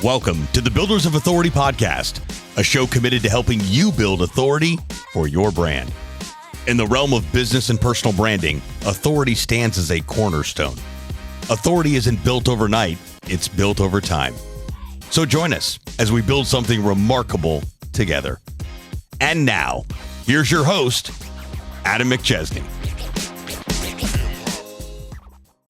Welcome to the Builders of Authority podcast, a show committed to helping you build authority for your brand. In the realm of business and personal branding, authority stands as a cornerstone. Authority isn't built overnight, it's built over time. So join us as we build something remarkable together. And now, here's your host, Adam McChesney.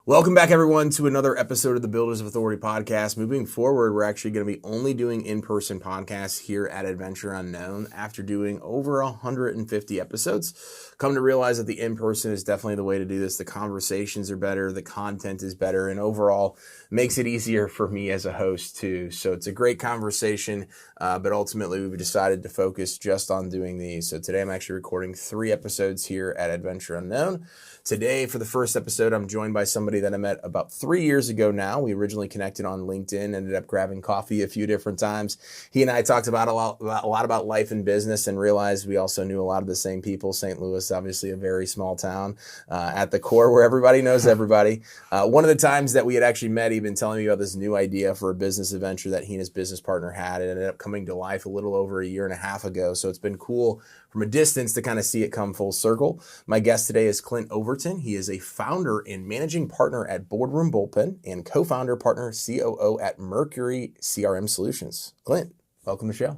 Welcome back, everyone, to another episode of the Builders of Authority podcast. Moving forward, we're actually going to be only doing in-person podcasts here at Adventure Unknown after doing over 150 episodes. Come to realize that the in-person is definitely the way to do this. The conversations are better, the content is better, and overall makes it easier for me as a host too. So it's a great conversation, but ultimately we've decided to focus just on doing these. So today I'm actually recording 3 episodes here at Adventure Unknown. Today, for the first episode, I'm joined by somebody that I met about 3 years ago now. We originally connected on LinkedIn, ended up grabbing coffee a few different times. He and I talked about a lot about life and business and realized we also knew a lot of the same people. St. Louis, obviously a very small town at the core where everybody knows everybody. One of the times that we had actually met, he'd been telling me about this new idea for a business adventure that he and his business partner had. It ended up coming to life a little over a year and a half ago. So it's been cool from a distance to kind of see it come full circle. My guest today is Clint Overton. He is a founder and managing partner at Boardroom Bullpen and co-founder, partner, COO at Mercury CRM Solutions. Clint, welcome to the show.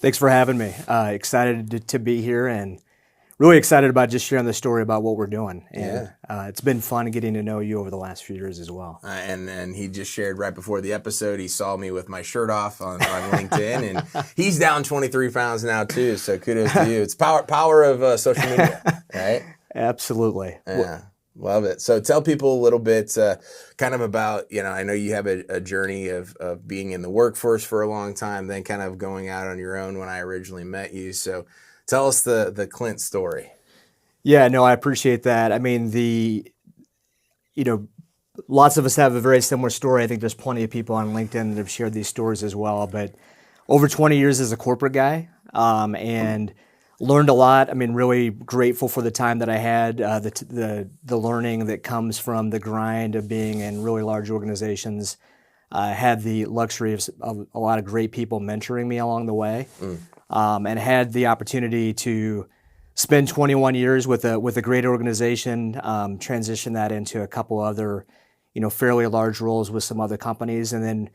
Thanks for having me. Excited to be here and really excited about just sharing the story about what we're doing. And it's been fun getting to know you over the last few years as well. And he just shared right before the episode, he saw me with my shirt off on LinkedIn, and he's down 23 pounds now too. So kudos to you. It's power of social media, right? Absolutely. Yeah. Love it. So tell people a little bit kind of about, I know you have a journey of being in the workforce for a long time, then kind of going out on your own when I originally met you. So tell us the Clint story. Yeah, no, I appreciate that. I mean, lots of us have a very similar story. I think there's plenty of people on LinkedIn that have shared these stories as well. But over 20 years as a corporate guy, and learned a lot. I mean, really grateful for the time that I had, the learning that comes from the grind of being in really large organizations. Had the luxury of a lot of great people mentoring me along the way. And had the opportunity to spend 21 years with a great organization, transition that into a couple other, fairly large roles with some other companies. And then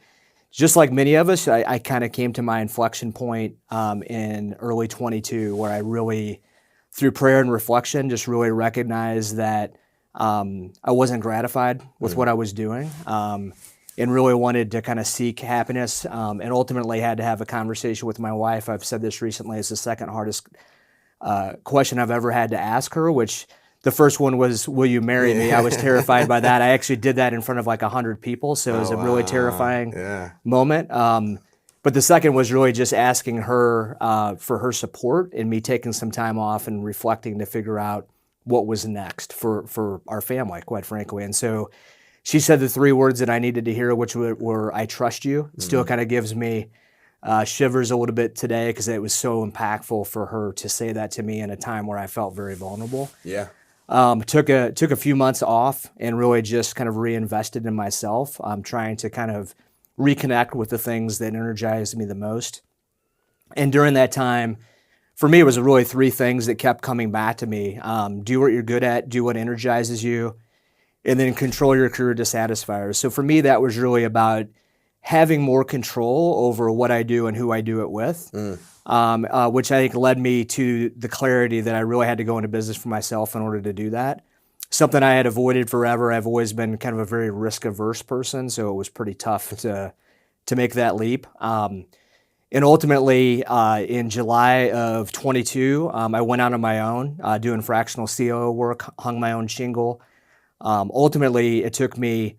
just like many of us, I kind of came to my inflection point in early 22 where I really, through prayer and reflection, just really recognized that I wasn't gratified with what I was doing. And really wanted to kind of seek happiness, and ultimately had to have a conversation with my wife. I've said this recently, it's the second hardest question I've ever had to ask her, which the first one was, will you marry me? I was terrified by that. I actually did that in front of like 100 people, so it was a really terrifying moment. But the second was really just asking her for her support and me taking some time off and reflecting to figure out what was next for our family, quite frankly. And so she said the 3 words that I needed to hear, which were "I trust you." It still kind of gives me shivers a little bit today because it was so impactful for her to say that to me in a time where I felt very vulnerable. Yeah. Took a few months off and really just kind of reinvested in myself. Trying to kind of reconnect with the things that energized me the most. And during that time, for me, it was really 3 things that kept coming back to me. Do what you're good at, do what energizes you, and then control your career dissatisfiers. So for me, that was really about having more control over what I do and who I do it with, which I think led me to the clarity that I really had to go into business for myself in order to do that. Something I had avoided forever. I've always been kind of a very risk-averse person, so it was pretty tough to make that leap. And ultimately, in July of 22, I went out on my own, doing fractional COO work, hung my own shingle. Ultimately, it took me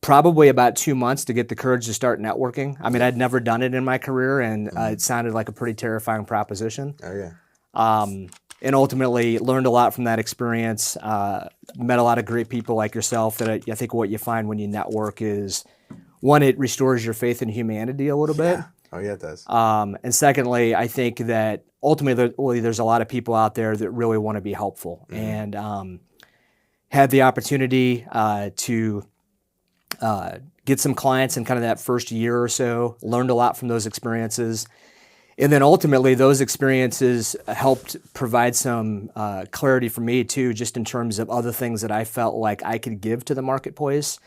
probably about 2 months to get the courage to start networking. I mean, I'd never done it in my career, and it sounded like a pretty terrifying proposition. Oh, yeah. And ultimately learned a lot from that experience. Met a lot of great people like yourself that I think what you find when you network is, one, it restores your faith in humanity a little bit. Yeah. Oh, yeah, it does. And secondly, I think that ultimately there's a lot of people out there that really want to be helpful. And had the opportunity to get some clients in kind of that first year or so, learned a lot from those experiences. And then ultimately, those experiences helped provide some clarity for me too, just in terms of other things that I felt like I could give to the marketplace,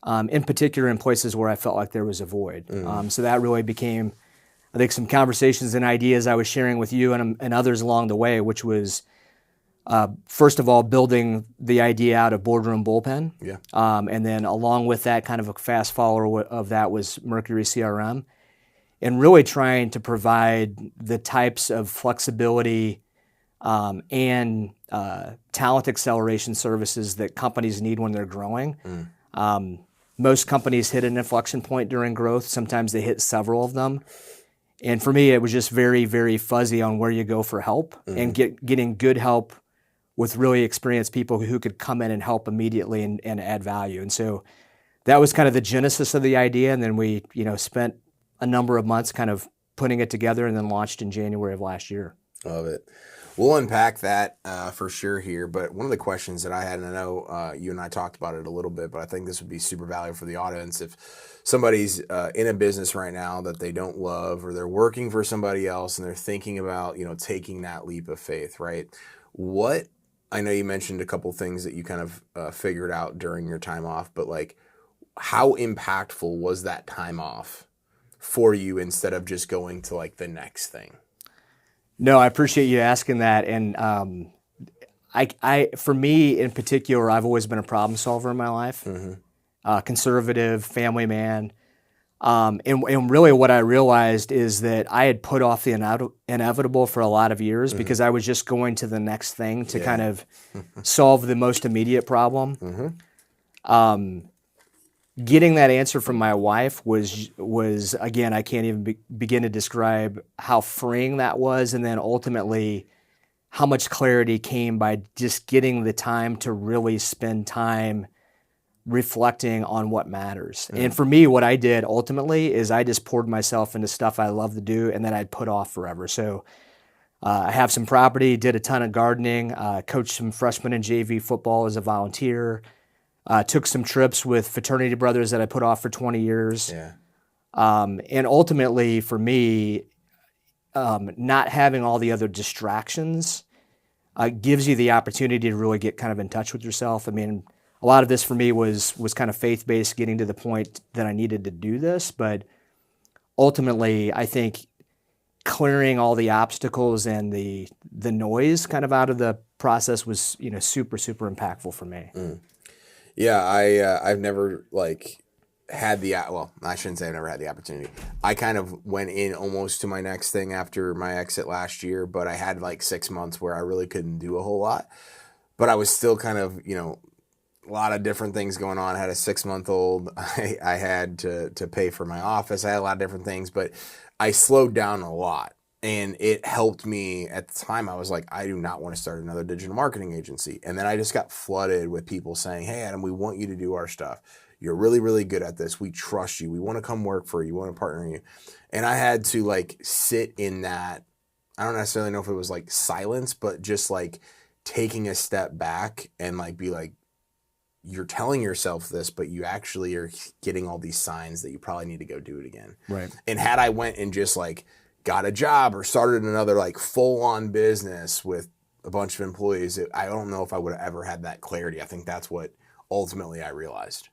in particular in places where I felt like there was a void. So that really became, I think, some conversations and ideas I was sharing with you and others along the way, which was, first of all, building the idea out of Boardroom Bullpen. Yeah. And then along with that, kind of a fast follower of that was Mercury CRM. And really trying to provide the types of flexibility and talent acceleration services that companies need when they're growing. Most companies hit an inflection point during growth. Sometimes they hit several of them. And for me, it was just very, very fuzzy on where you go for help and getting good help with really experienced people who could come in and help immediately and add value. And so that was kind of the genesis of the idea. And then we, spent a number of months kind of putting it together and then launched in January of last year. Love it. We'll unpack that for sure here, but one of the questions that I had, and I know you and I talked about it a little bit, but I think this would be super valuable for the audience. If somebody's in a business right now that they don't love, or they're working for somebody else and they're thinking about, taking that leap of faith, right? I know you mentioned a couple things that you kind of figured out during your time off, but like, how impactful was that time off for you instead of just going to like the next thing? No, I appreciate you asking that. And for me in particular, I've always been a problem solver in my life, conservative, family man. And really what I realized is that I had put off the inevitable for a lot of years because I was just going to the next thing to kind of solve the most immediate problem. Getting that answer from my wife was again, I can't even begin to describe how freeing that was, and then ultimately how much clarity came by just getting the time to really spend time reflecting on what matters. And for me, what I did ultimately is I just poured myself into stuff I love to do and that I'd put off forever. So I have some property, did a ton of gardening, coached some freshman and JV football as a volunteer, took some trips with fraternity brothers that I put off for 20 years. Yeah. And ultimately for me, not having all the other distractions gives you the opportunity to really get kind of in touch with yourself. I mean, a lot of this for me was kind of faith-based, getting to the point that I needed to do this. But ultimately, I think clearing all the obstacles and the noise kind of out of the process was, super, super impactful for me. Yeah, I've never had I shouldn't say I've never had the opportunity. I kind of went in almost to my next thing after my exit last year, but I had 6 months where I really couldn't do a whole lot. But I was still kind of, a lot of different things going on. I had a 6-month-old. I had to pay for my office. I had a lot of different things, but I slowed down a lot. And it helped me at the time. I was like, I do not want to start another digital marketing agency. And then I just got flooded with people saying, hey, Adam, we want you to do our stuff. You're really, really good at this. We trust you. We want to come work for you. We want to partner you. And I had to sit in that. I don't necessarily know if it was silence, but just taking a step back and be like, you're telling yourself this, but you actually are getting all these signs that you probably need to go do it again. Right. And had I went and just got a job or started another full-on business with a bunch of employees, I don't know if I would have ever had that clarity. I think that's what ultimately I realized.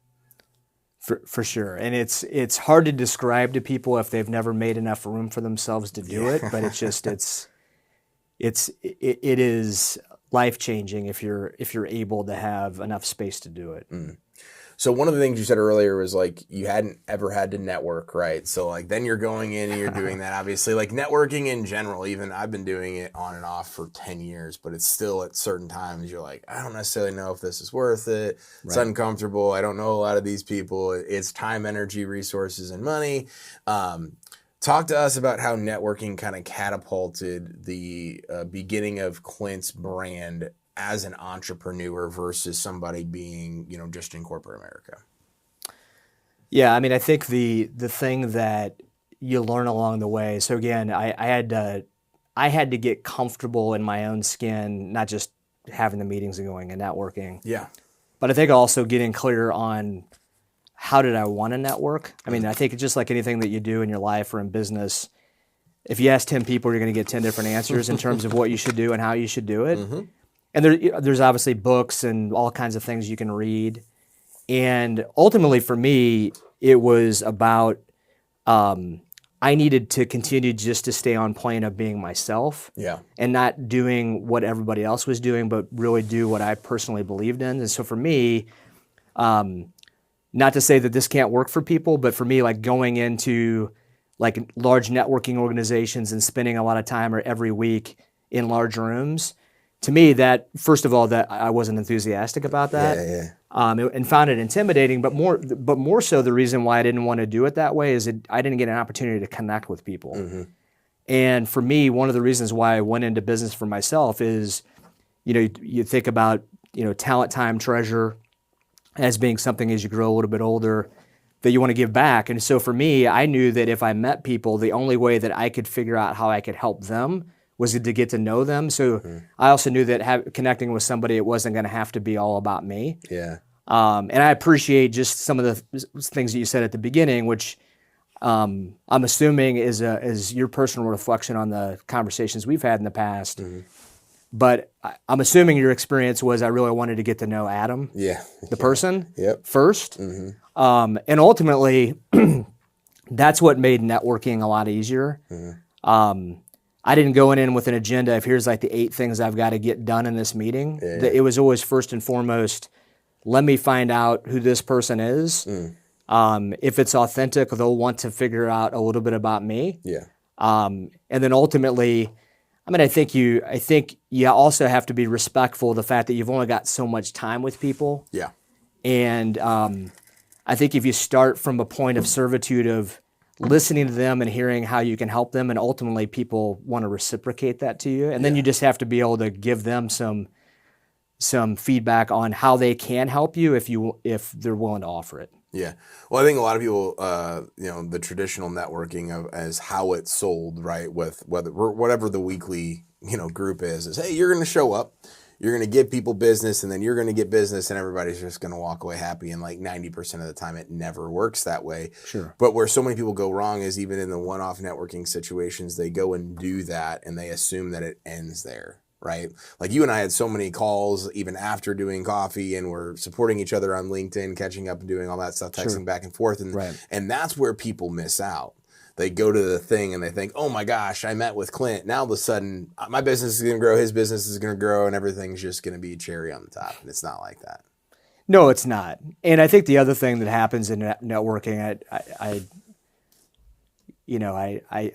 For sure. And it's hard to describe to people if they've never made enough room for themselves to do it, but it's just it is life-changing if you're able to have enough space to do it. So one of the things you said earlier was you hadn't ever had to network, right? So then you're going in and you're doing that. Obviously, networking in general, even I've been doing it on and off for 10 years, but it's still at certain times you're I don't necessarily know if this is worth it. It's uncomfortable. I don't know a lot of these people. It's time, energy, resources, and money. Talk to us about how networking kind of catapulted the beginning of Clint's brand as an entrepreneur versus somebody being, just in corporate America. Yeah, I mean, I think the thing that you learn along the way. So again, I had to get comfortable in my own skin, not just having the meetings and going and networking. Yeah. But I think also getting clear on how did I want to network? I mean, I think it's just like anything that you do in your life or in business. If you ask 10 people, you're going to get 10 different answers in terms of what you should do and how you should do it. And there's obviously books and all kinds of things you can read. And ultimately for me, it was about I needed to continue just to stay on plane of being myself and not doing what everybody else was doing, but really do what I personally believed in. And so for me, not to say that this can't work for people, but for me, like going into like large networking organizations and spending a lot of time or every week in large rooms, to me, that first of all, that I wasn't enthusiastic about that, and found it intimidating. But more so, the reason why I didn't want to do it that way is I didn't get an opportunity to connect with people. And for me, one of the reasons why I went into business for myself is, you think about talent, time, treasure as being something as you grow a little bit older that you want to give back. And so for me, I knew that if I met people, the only way that I could figure out how I could help them was to get to know them. So I also knew that connecting with somebody, it wasn't going to have to be all about me. And I appreciate just some of the things that you said at the beginning, which I'm assuming is your personal reflection on the conversations we've had in the past. But I'm assuming your experience was I really wanted to get to know Adam, the person, first. And ultimately, that's what made networking a lot easier. I didn't go in with an agenda of here's like the 8 things I've got to get done in this meeting. It was always first and foremost, let me find out who this person is. If it's authentic, they'll want to figure out a little bit about me. And then ultimately, I think you also have to be respectful of the fact that you've only got so much time with people. And I think if you start from a point of servitude of listening to them and hearing how you can help them, and ultimately people want to reciprocate that to you, and then you just have to be able to give them some feedback on how they can help you if they're willing to offer it. Well, I think a lot of people, the traditional networking as how it's sold, right, with whatever the weekly, group is, hey, you're going to show up, you're going to give people business, and then you're going to get business, and everybody's just going to walk away happy. And like 90% of the time, it never works that way. But where so many people go wrong is even in the one-off networking situations, they go and do that, and they assume that it ends there. Right? Like you and I had so many calls even after doing coffee, and we're supporting each other on LinkedIn, catching up and doing all that stuff, texting back and forth. And that's where people miss out. They go to the thing and they think, oh my gosh, I met with Clint. Now all of a sudden my business is going to grow, his business is going to grow, and everything's just going to be cherry on the top. And it's not like that. No, it's not. And I think the other thing that happens in networking, I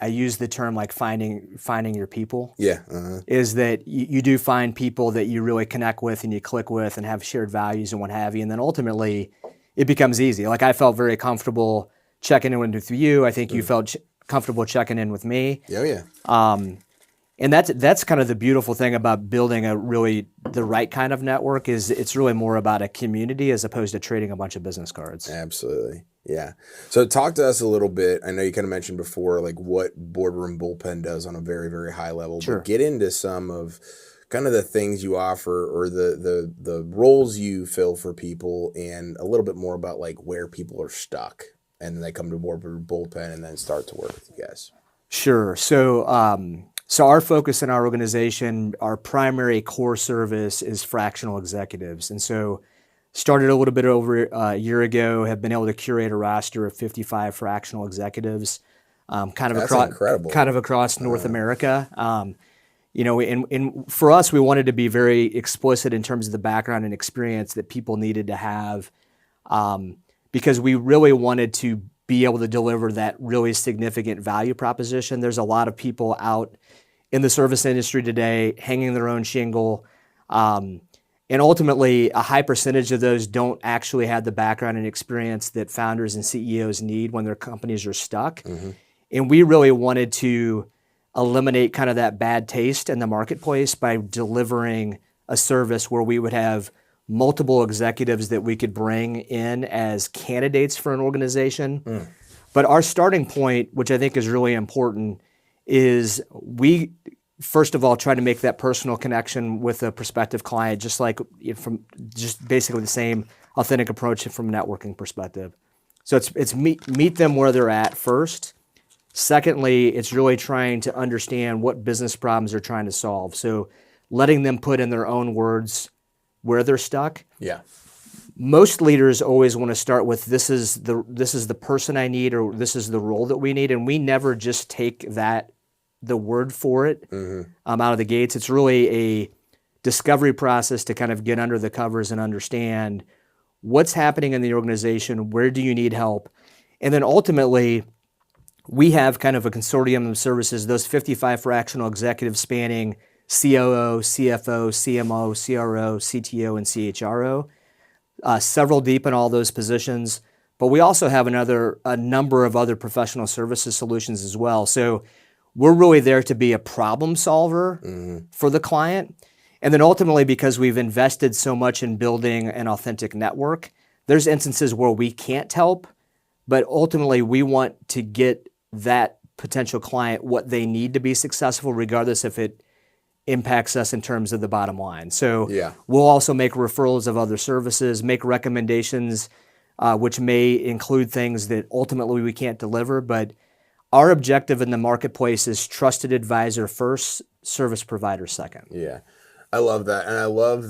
use the term like finding your people. Is that you do find people that you really connect with and you click with and have shared values and what have you. And then ultimately it becomes easy. Like I felt very comfortable checking in with you. I think you felt comfortable checking in with me. And that's kind of the beautiful thing about building the right kind of network is it's really more about a community as opposed to trading a bunch of business cards. Absolutely. So talk to us a little bit. I know you kind of mentioned before, like what Boardroom Bullpen does on a very, very high level, but get into some of kind of the things you offer or the roles you fill for people, and a little bit more about like where people are stuck and then they come to Boardroom Bullpen and then start to work with you guys. Sure. So our focus in our organization, our primary core service is fractional executives. And so started a little bit over a year ago, have been able to curate a roster of 55 fractional executives, kind of across North America. And for us, we wanted to be very explicit in terms of the background and experience that people needed to have, because we really wanted to be able to deliver that really significant value proposition. There's a lot of people out in the service industry today hanging their own shingle, and ultimately a high percentage of those don't actually have the background and experience that founders and CEOs need when their companies are stuck. And we really wanted to eliminate kind of that bad taste in the marketplace by delivering a service where we would have multiple executives that we could bring in as candidates for an organization. But our starting point, which I think is really important, is we first of all try to make that personal connection with a prospective client, just like from just basically the same authentic approach from a networking perspective. So it's meet them where they're at first. Secondly, it's really trying to understand what business problems they're trying to solve. So letting them put in their own words where they're stuck. Yeah. Most leaders always want to start with this is the person I need, or this is the role that we need, and we never just take the word for it out of the gates. It's really a discovery process to kind of get under the covers and understand what's happening in the organization, where do you need help, and then ultimately we have kind of a consortium of services, those 55 fractional executives spanning COO, CFO, CMO, CRO, CTO, and CHRO. Several deep in all those positions, but we also have a number of other professional services solutions as well. So we're really there to be a problem solver for the client. And then ultimately, because we've invested so much in building an authentic network, there's instances where we can't help, but ultimately we want to get that potential client what they need to be successful, regardless if it impacts us in terms of the bottom line. So we'll also make referrals of other services, make recommendations, which may include things that ultimately we can't deliver. But our objective in the marketplace is trusted advisor first, service provider second. Yeah. I love that. And I love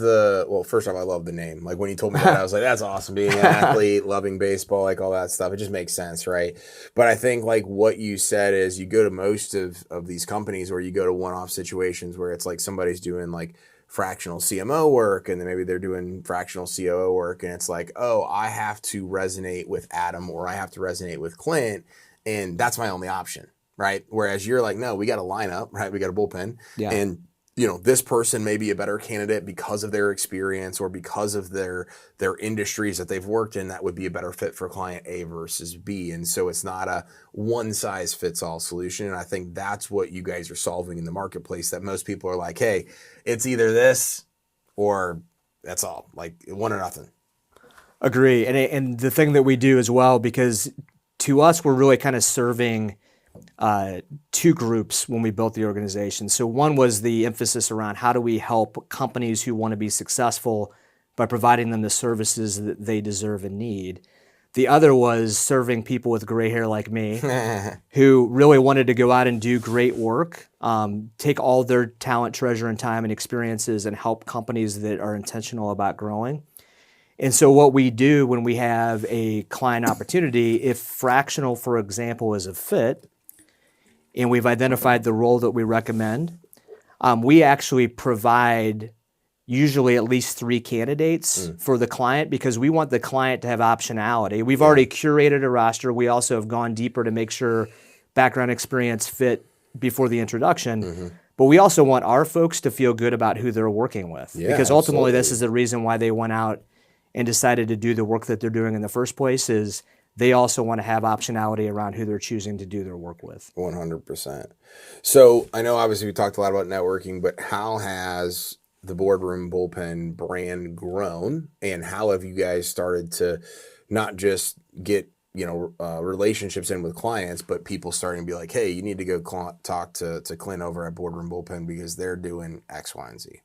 first off, I love the name. Like when you told me that, I was like, that's awesome. Being an athlete, loving baseball, like all that stuff. It just makes sense, right? But I think like what you said is you go to most of these companies, or you go to one-off situations where it's like somebody's doing like fractional CMO work, and then maybe they're doing fractional COO work, and it's like, oh, I have to resonate with Adam, or I have to resonate with Clint, and that's my only option, right? Whereas you're like, no, we got a lineup, right? We got a bullpen. Yeah. And this person may be a better candidate because of their experience or because of their industries that they've worked in that would be a better fit for client A versus B. And so it's not a one-size-fits-all solution. And I think that's what you guys are solving in the marketplace, that most people are like, hey, it's either this or that's all, like one or nothing. Agree. And the thing that we do as well, because to us, we're really kind of serving two groups when we built the organization. So one was the emphasis around how do we help companies who want to be successful by providing them the services that they deserve and need. The other was serving people with gray hair like me who really wanted to go out and do great work, take all their talent, treasure, and time and experiences and help companies that are intentional about growing. And so what we do when we have a client opportunity, if fractional, for example, is a fit, and we've identified the role that we recommend, we actually provide usually at least 3 candidates for the client, because we want the client to have optionality. We've already curated a roster. We also have gone deeper to make sure background experience fit before the introduction. But we also want our folks to feel good about who they're working with, because ultimately this is the reason why they went out and decided to do the work that they're doing in the first place, is they also want to have optionality around who they're choosing to do their work with. 100%. So I know obviously we talked a lot about networking, but how has the Boardroom Bullpen brand grown, and how have you guys started to not just get relationships in with clients, but people starting to be like, hey, you need to go talk to Clint over at Boardroom Bullpen because they're doing X, Y, and Z?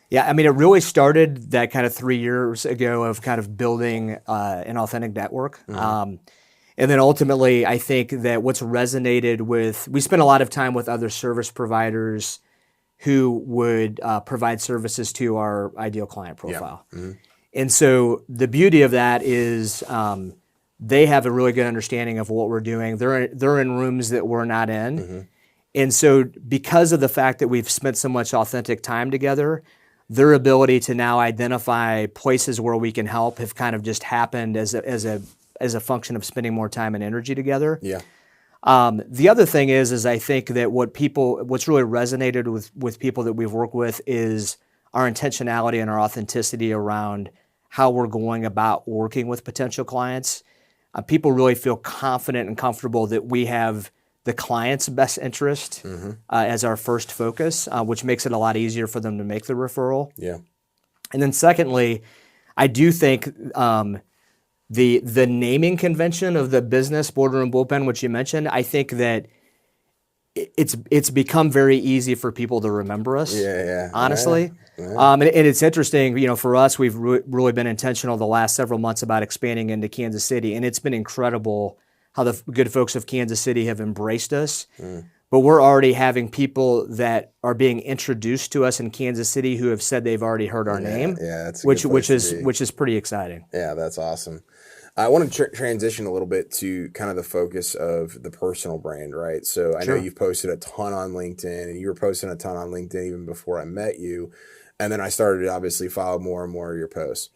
Yeah, I mean, it really started that kind of 3 years ago of kind of building an authentic network. And then ultimately, I think that what's resonated with, we spent a lot of time with other service providers who would provide services to our ideal client profile. And so the beauty of that is they have a really good understanding of what we're doing. They're in rooms that we're not in. And so because of the fact that we've spent so much authentic time together, their ability to now identify places where we can help have kind of just happened as a function of spending more time and energy together. Yeah. The other thing is I think that what's really resonated with people that we've worked with is our intentionality and our authenticity around how we're going about working with potential clients. People really feel confident and comfortable that we have the client's best interest as our first focus, which makes it a lot easier for them to make the referral. Yeah. And then secondly, I do think the naming convention of the business Boardroom Bullpen, which you mentioned, I think that it's become very easy for people to remember us. Yeah. Honestly. Yeah. And it's interesting, for us, we've really been intentional the last several months about expanding into Kansas City, and it's been incredible how the good folks of Kansas City have embraced us. But we're already having people that are being introduced to us in Kansas City who have said they've already heard our name. Yeah, that's a which good place to be. which is pretty exciting. Yeah, that's awesome. I want to transition a little bit to kind of the focus of the personal brand, right? So I know you've posted a ton on LinkedIn, and you were posting a ton on LinkedIn even before I met you. And then I started to obviously follow more and more of your posts.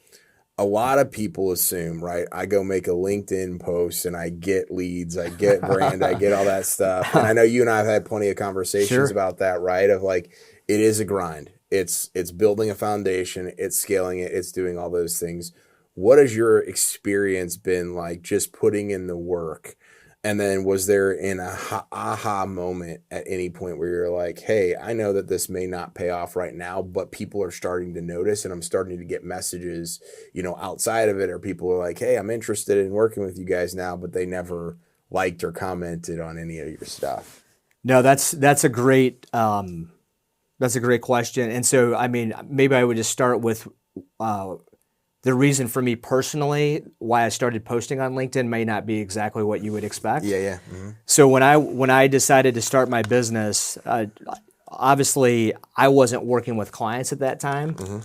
A lot of people assume, right? I go make a LinkedIn post and I get leads, I get brand, I get all that stuff. And I know you and I have had plenty of conversations about that, right? Of like, it is a grind. It's building a foundation, it's scaling it, it's doing all those things. What has your experience been like just putting in the work? And then was there an aha moment at any point where you're like, hey, I know that this may not pay off right now, but people are starting to notice and I'm starting to get messages, outside of it, or people are like, hey, I'm interested in working with you guys now, but they never liked or commented on any of your stuff? No, that's a great question. And so, maybe I would just start with the reason for me personally why I started posting on LinkedIn may not be exactly what you would expect. Yeah. Mm-hmm. So when I decided to start my business, obviously I wasn't working with clients at that time. Mm-hmm.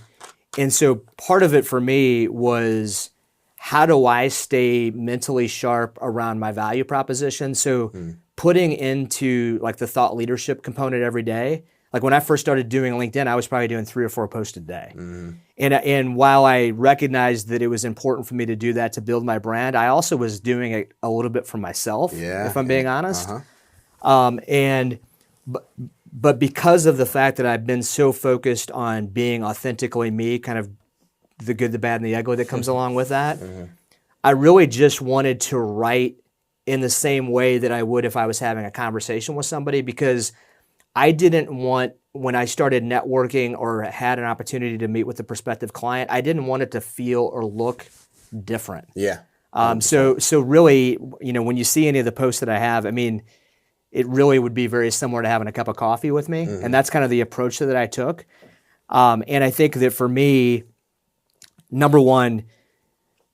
And so part of it for me was, how do I stay mentally sharp around my value proposition? So putting into like the thought leadership component every day. Like when I first started doing LinkedIn, I was probably doing 3 or 4 posts a day. Mm-hmm. And while I recognized that it was important for me to do that to build my brand, I also was doing it a little bit for myself, if I'm being honest. But because of the fact that I've been so focused on being authentically me, kind of the good, the bad, and the ugly that comes along with that, I really just wanted to write in the same way that I would if I was having a conversation with somebody, because I didn't want, when I started networking or had an opportunity to meet with a prospective client, I didn't want it to feel or look different. Yeah. So really, when you see any of the posts that I have, it really would be very similar to having a cup of coffee with me. And that's kind of the approach that I took. And I think that for me, number one,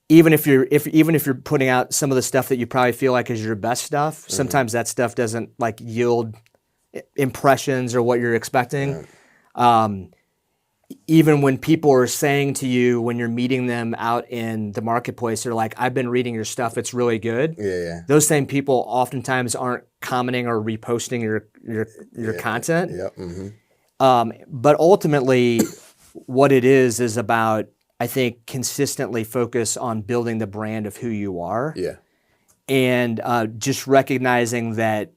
even if you're putting out some of the stuff that you probably feel like is your best stuff, sometimes that stuff doesn't like yield impressions or what you're expecting. Even when people are saying to you when you're meeting them out in the marketplace, they're like, I've been reading your stuff, it's really good. Yeah. Those same people oftentimes aren't commenting or reposting your content. Yep. Mm-hmm. But ultimately, what it is about, I think, consistently focus on building the brand of who you are. Yeah. And just recognizing that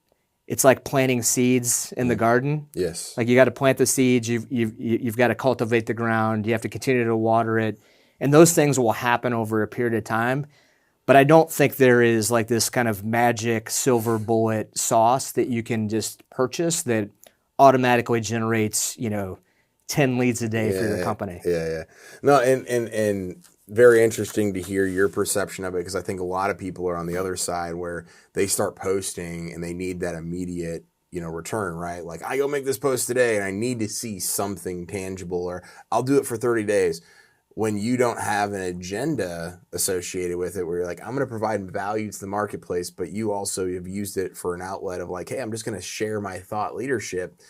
it's like planting seeds in the garden. Yes. Like you got to plant the seeds, you've got to cultivate the ground, you have to continue to water it, and those things will happen over a period of time. But I don't think there is like this kind of magic silver bullet sauce that you can just purchase that automatically generates, 10 leads a day for your company. Yeah. No, and very interesting to hear your perception of it, because I think a lot of people are on the other side where they start posting and they need that immediate, return, right? Like, I go make this post today and I need to see something tangible, or I'll do it for 30 days. When you don't have an agenda associated with it, where you're like, I'm going to provide value to the marketplace, but you also have used it for an outlet of like, hey, I'm just going to share my thought leadership.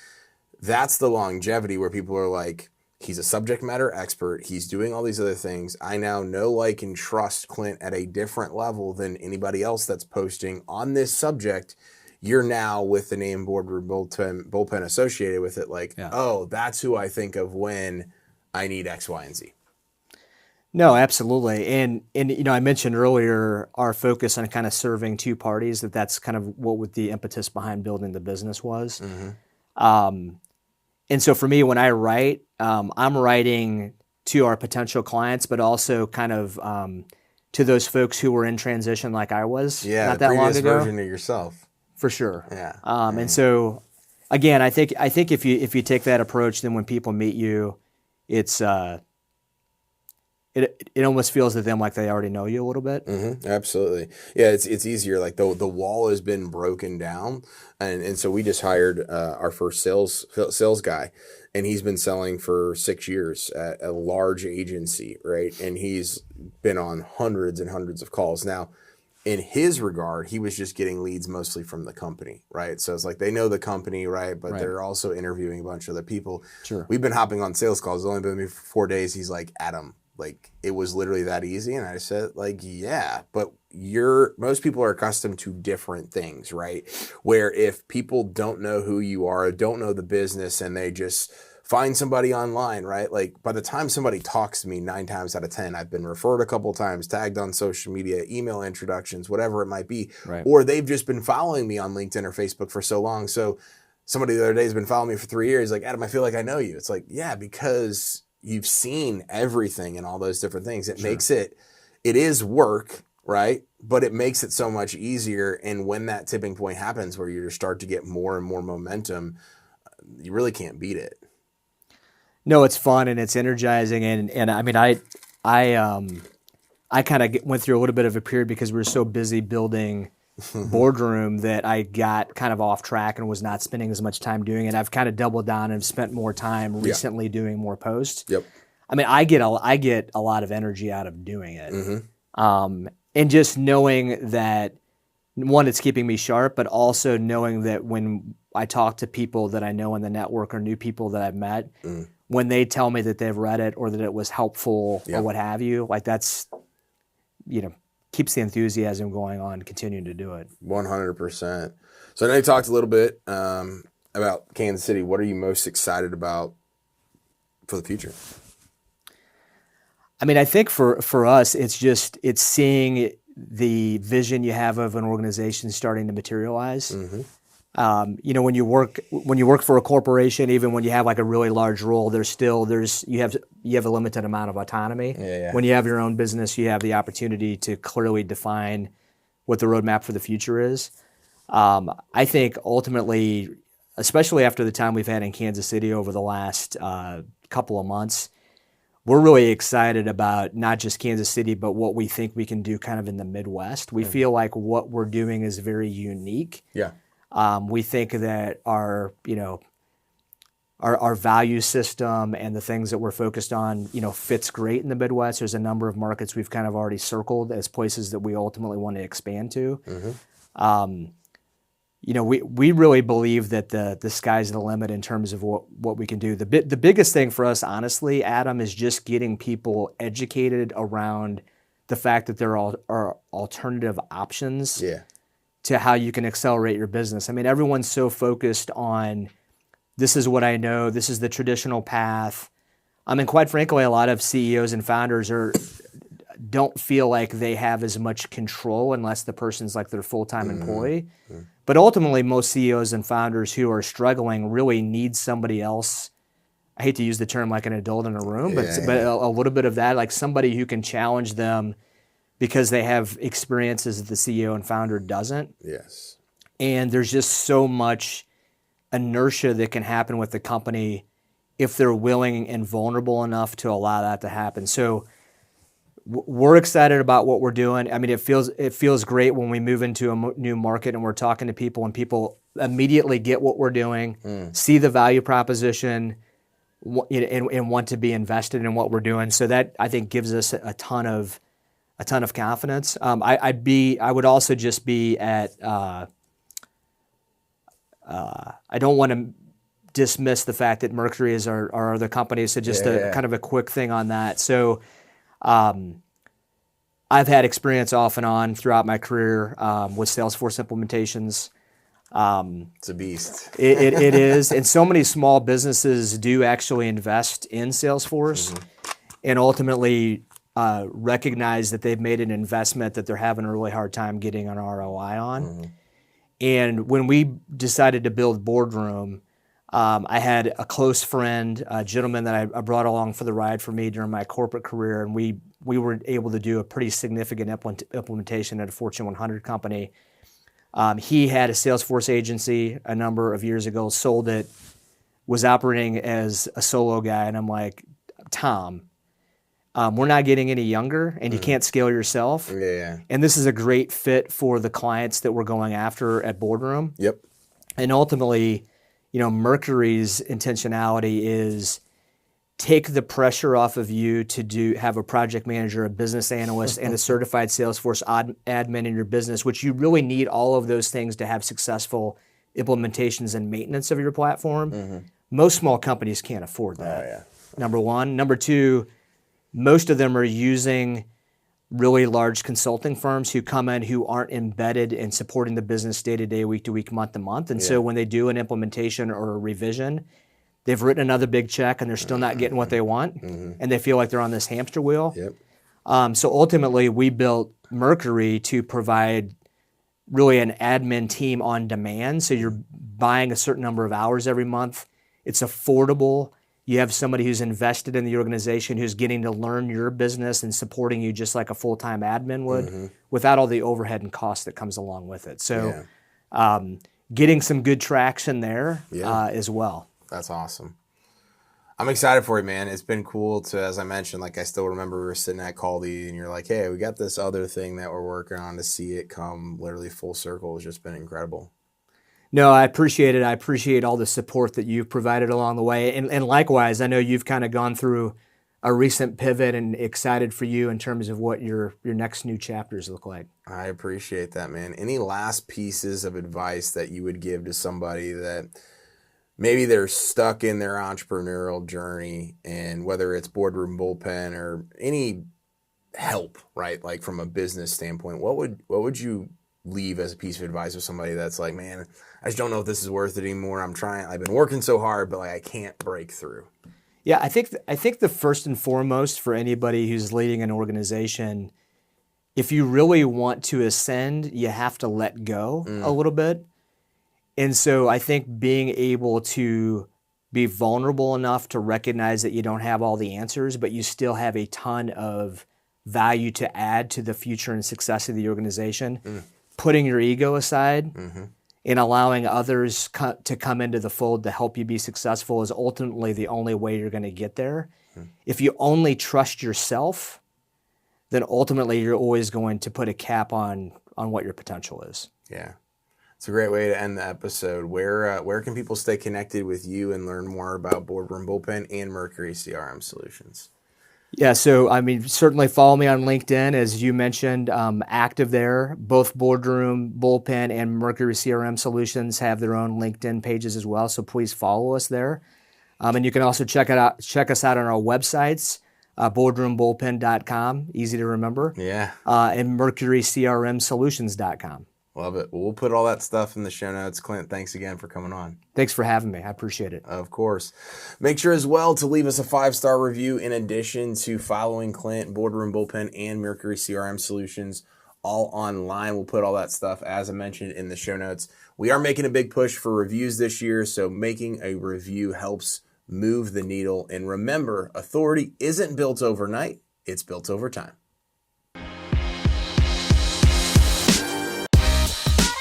That's the longevity where people are like, he's a subject matter expert. He's doing all these other things. I now know, like, and trust Clint at a different level than anybody else that's posting on this subject. You're now with the name Boardroom Bullpen associated with it. Like, oh, that's who I think of when I need X, Y, and Z. No, absolutely. And I mentioned earlier our focus on kind of serving two parties, that's kind of what the impetus behind building the business was. And so for me, when I write, I'm writing to our potential clients, but also kind of to those folks who were in transition like I was not that long ago. Previous version of yourself. For sure. Yeah. And so, again, I think if you take that approach, then when people meet you, it's it almost feels to them like they already know you a little bit. Absolutely. Yeah, it's easier. Like the wall has been broken down, and so we just hired our first sales guy, and he's been selling for 6 years at a large agency, right? And he's been on hundreds and hundreds of calls. Now, in his regard, he was just getting leads mostly from the company, right? So it's like they know the company, right? But they're also interviewing a bunch of other people. Sure. We've been hopping on sales calls. It's only been with me for 4 days. He's like, Adam, like it was literally that easy. And I said, like, yeah, but most people are accustomed to different things, right? Where if people don't know who you are, don't know the business, and they just find somebody online, right? Like by the time somebody talks to me 9 times out of 10, I've been referred a couple of times, tagged on social media, email introductions, whatever it might be, or they've just been following me on LinkedIn or Facebook for so long. So somebody the other day has been following me for 3 years. Like, Adam, I feel like I know you. It's like, yeah, because you've seen everything and all those different things. It makes it is work, right? But it makes it so much easier. And when that tipping point happens where you start to get more and more momentum, you really can't beat it. No, it's fun and it's energizing. And I mean, I kind of went through a little bit of a period because we were so busy building Boardroom that I got kind of off track and was not spending as much time doing it. I've kind of doubled down and spent more time recently doing more posts. Yep. I mean, I get a lot of energy out of doing it. And just knowing that, one, it's keeping me sharp, but also knowing that when I talk to people that I know in the network or new people that I've met, when they tell me that they've read it or that it was helpful or what have you, like that's, keeps the enthusiasm going on, continuing to do it. 100%. So I know you talked a little bit about Kansas City. What are you most excited about for the future? I mean, I think for us, it's seeing the vision you have of an organization starting to materialize. When you work for a corporation, even when you have like a really large role, you have a limited amount of autonomy. When you have your own business, you have the opportunity to clearly define what the roadmap for the future is. I think ultimately, especially after the time we've had in Kansas City over the last couple of months, we're really excited about not just Kansas City, but what we think we can do kind of in the Midwest. We feel like what we're doing is very unique. Yeah. We think that our value system and the things that we're focused on, fits great in the Midwest. There's a number of markets we've kind of already circled as places that we ultimately want to expand to. We really believe that the sky's the limit in terms of what we can do. The biggest thing for us, honestly, Adam, is just getting people educated around the fact that there are alternative options to how you can accelerate your business. I mean, everyone's so focused on, this is what I know, this is the traditional path. I mean, quite frankly, a lot of CEOs and founders don't feel like they have as much control unless the person's like their full-time employee. But ultimately, most CEOs and founders who are struggling really need somebody else. I hate to use the term like an adult in a room, but a little bit of that, like somebody who can challenge them because they have experiences that the CEO and founder doesn't. Yes. And there's just so much inertia that can happen with the company if they're willing and vulnerable enough to allow that to happen. So we're excited about what we're doing. I mean, it feels great when we move into a new market and we're talking to people and people immediately get what we're doing, see the value proposition, and want to be invested in what we're doing. So that, I think, gives us a ton of confidence. I would also just be at. I don't want to dismiss the fact that Mercury is our other company. So just kind of a quick thing on that. So. I've had experience off and on throughout my career with Salesforce implementations. It's a beast. It is. And so many small businesses do actually invest in Salesforce and ultimately recognize that they've made an investment that they're having a really hard time getting an ROI on. And when we decided to build Boardroom, I had a close friend, a gentleman that I brought along for the ride for me during my corporate career, and we were able to do a pretty significant implementation at a Fortune 100 company. He had a Salesforce agency a number of years ago, sold it, was operating as a solo guy, and I'm like, Tom, We're not getting any younger, and you can't scale yourself. Yeah. And this is a great fit for the clients that we're going after at Boardroom. Yep. And ultimately, Mercury's intentionality is take the pressure off of you to have a project manager, a business analyst, and a certified Salesforce admin in your business, which you really need all of those things to have successful implementations and maintenance of your platform. Most small companies can't afford that. Number one. Number two, most of them are using really large consulting firms who come in who aren't embedded in supporting the business day to day, week to week, month to month. And so when they do an implementation or a revision, they've written another big check and they're still not getting what they want. And they feel like they're on this hamster wheel. So ultimately, we built Mercury to provide really an admin team on demand. So you're buying a certain number of hours every month. It's affordable. You have somebody who's invested in the organization who's getting to learn your business and supporting you just like a full-time admin would without all the overhead and cost that comes along with it. So getting some good traction there as well. That's awesome. I'm excited for you, man. It's been cool to, as I mentioned, like I still remember we were sitting at Caldy and you're like, hey, we got this other thing that we're working on, to see it come literally full circle has just been incredible. No, I appreciate it. I appreciate all the support that you've provided along the way. And likewise, I know you've kind of gone through a recent pivot, and excited for you in terms of what your next new chapters look like. I appreciate that, man. Any last pieces of advice that you would give to somebody that maybe they're stuck in their entrepreneurial journey, and whether it's Boardroom, Bullpen, or any help, right? Like from a business standpoint, what would you leave as a piece of advice with somebody that's like, man, I just don't know if this is worth it anymore. I've been working so hard, but I can't break through. Yeah, I think the first and foremost for anybody who's leading an organization, if you really want to ascend, you have to let go a little bit. And so I think being able to be vulnerable enough to recognize that you don't have all the answers, but you still have a ton of value to add to the future and success of the organization, putting your ego aside and allowing others to come into the fold to help you be successful is ultimately the only way you're going to get there. If you only trust yourself, then ultimately you're always going to put a cap on what your potential is. Yeah. It's a great way to end the episode. Where can people stay connected with you and learn more about Boardroom, Bullpen, and Mercury CRM Solutions? Yeah, so certainly follow me on LinkedIn, as you mentioned. Active there. Both Boardroom, Bullpen, and Mercury CRM Solutions have their own LinkedIn pages as well. So please follow us there. And you can also check us out on our websites, boardroombullpen.com, easy to remember. Yeah. And mercurycrmsolutions.com. Love it. Well, we'll put all that stuff in the show notes. Clint, thanks again for coming on. Thanks for having me. I appreciate it. Of course. Make sure as well to leave us a 5-star review in addition to following Clint, Boardroom, Bullpen, and Mercury CRM Solutions all online. We'll put all that stuff, as I mentioned, in the show notes. We are making a big push for reviews this year, so making a review helps move the needle. And remember, authority isn't built overnight. It's built over time.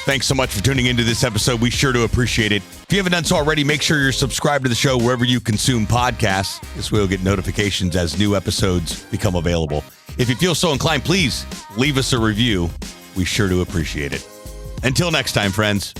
Thanks so much for tuning into this episode. We sure do appreciate it. If you haven't done so already, make sure you're subscribed to the show wherever you consume podcasts. This way you'll get notifications as new episodes become available. If you feel so inclined, please leave us a review. We sure do appreciate it. Until next time, friends.